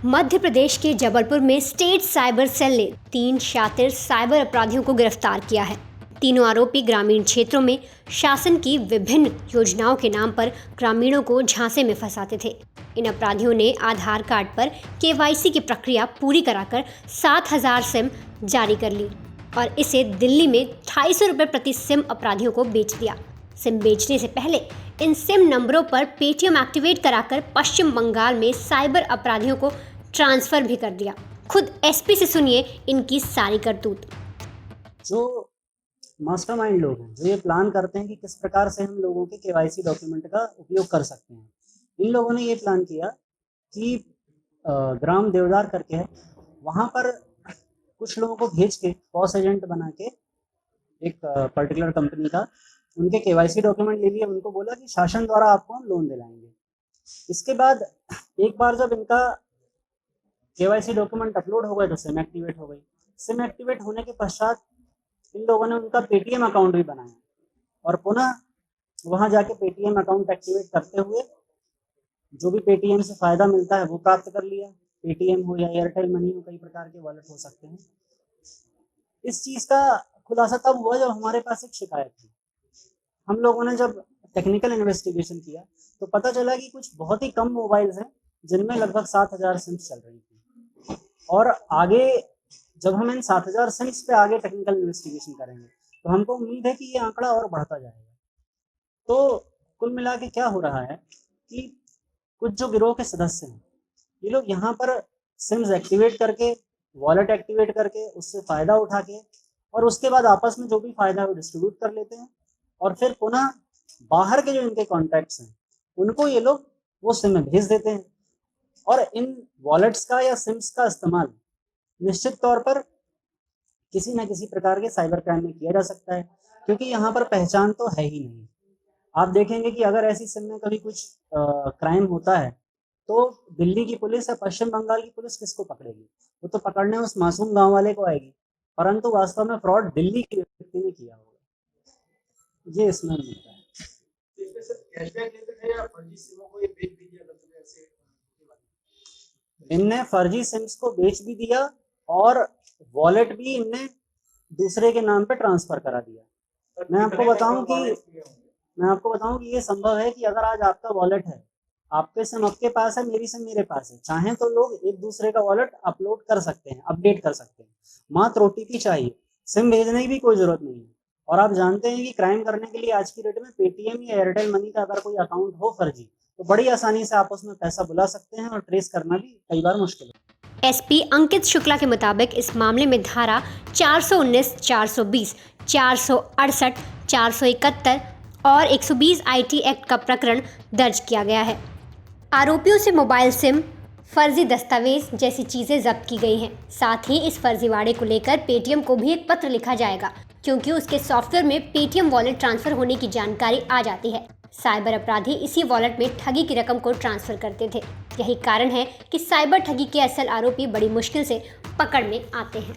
मध्य प्रदेश के जबलपुर में state cyber cell ने 3 शातिर साइबर अपराधियों को गिरफ्तार किया है। तीनों आरोपी ग्रामीण क्षेत्रों में शासन की विभिन्न योजनाओं के नाम पर ग्रामीणों को झांसे में फंसाते थे। इन अपराधियों ने आधार कार्ड पर केवाईसी की प्रक्रिया पूरी कराकर 7,000 सिम जारी कर ली और इसे दिल्ली में 250 रुपये प्रति सिम अपराधियों को बेच दिया। सिम बेचने से पहले इन सिम नंबरों पर पेटीएम एक्टिवेट कराकर पश्चिम बंगाल में साइबर अपराधियों को ट्रांसफर भी कर दिया। खुद एसपी से सुनिए इनकी सारी करतूत। जो मास्टरमाइंड लोग हैं, जो ये प्लान करते हैं कि किस प्रकार से हम लोगों के केवाईसी डॉक्यूमेंट का उपयोग कर सकते हैं, इन लोगों ने ये प्लान किया कि ग्राम देवदार करके है, वहाँ पर कुछ लोगों को भेज के पॉस एजेंट बना के एक पर्टिकुलर कंपनी का उनके केवाईसी डॉक्यूमेंट ले लिए। उनको बोला कि शासन द्वारा आपको हम लोन दिलाएंगे। इसके बाद एक बार जब इनका केवाईसी डॉक्यूमेंट अपलोड हो गए तो सिम एक्टिवेट हो गई। सिम एक्टिवेट होने के पश्चात इन लोगों ने उनका पेटीएम अकाउंट भी बनाया और पुनः वहां जाके पेटीएम अकाउंट एक्टिवेट करते हुए जो भी पेटीएम से फ़ायदा मिलता है वो प्राप्त कर लिया। पेटीएम हो या एयरटेल मनी हो, कई प्रकार के वॉलेट हो सकते हैं। इस चीज़ का खुलासा तब हुआ जब हमारे पास एक शिकायत थी। हम लोगों ने जब टेक्निकल इन्वेस्टिगेशन किया तो पता चला कि कुछ बहुत ही कम मोबाइल्स हैं जिनमें लगभग 7,000 सिम्स चल रही थी। और आगे जब हम इन 7,000 सिम्स पे आगे टेक्निकल इन्वेस्टिगेशन करेंगे तो हमको उम्मीद है कि ये आंकड़ा और बढ़ता जाएगा। तो कुल मिला के क्या हो रहा है कि कुछ जो गिरोह के सदस्य हैं, ये लोग यहाँ पर सिम्स एक्टिवेट करके, वॉलेट एक्टिवेट करके, उससे फ़ायदा उठा के और उसके बाद आपस में जो भी फ़ायदा है वो डिस्ट्रीब्यूट कर लेते हैं और फिर पुनः बाहर के जो इनके कॉन्टैक्ट्स हैं उनको ये लोग वो सिम में भेज देते हैं। और इन वॉलेट्स का या सिम्स का इस्तेमाल निश्चित तौर पर किसी न किसी प्रकार के साइबर क्राइम में किया जा सकता है, क्योंकि यहाँ पर पहचान तो है ही नहीं। आप देखेंगे कि अगर ऐसी सिम में कभी कुछ क्राइम होता है तो दिल्ली की पुलिस या पश्चिम बंगाल की पुलिस किसको पकड़ेगी? वो तो पकड़ने उस मासूम गांव वाले को आएगी, परंतु वास्तव में फ्रॉड दिल्ली के व्यक्ति ने किया होगा। ये इसमें मिलता है। इसमें सिर्फ कैशबैक लेते थे या फर्जी सिमों को ये बेच भी दिया करते थे ऐसे? इनने फर्जी सिम्स को बेच भी दिया और वॉलेट भी इनने दूसरे के नाम पे ट्रांसफर करा दिया। मैं आपको बताऊं कि ये संभव है कि अगर आज आपका वॉलेट है, आपके सिम आपके पास है, मेरी सिम मेरे पास है, चाहें तो लोग एक दूसरे का वॉलेट अपलोड कर सकते हैं, अपडेट कर सकते हैं। मात्र ओटीपी चाहिए, सिम भेजने की भी कोई जरूरत नहीं है। और आप जानते हैं कि क्राइम करने के लिए आज की डेट में पेटीएम या एयरटेल मनी का अगर कोई अकाउंट हो फर्जी तो बड़ी आसानी से आप उसमें पैसा बुला सकते हैं और ट्रेस करना भी कई बार मुश्किल है। एसपी अंकित शुक्ला के मुताबिक इस मामले में धारा 419, 420, 468, 471 और 120 आईटी एक्ट का प्रकरण दर्ज किया गया है। आरोपियों से मोबाइल सिम, फर्जी दस्तावेज जैसी चीज़ें जब्त की गई हैं। साथ ही इस फर्जीवाड़े को लेकर पेटीएम को भी एक पत्र लिखा जाएगा, क्योंकि उसके सॉफ्टवेयर में पेटीएम वॉलेट ट्रांसफर होने की जानकारी आ जाती है। साइबर अपराधी इसी वॉलेट में ठगी की रकम को ट्रांसफर करते थे। यही कारण है कि साइबर ठगी के असल आरोपी बड़ी मुश्किल से पकड़ में आते हैं।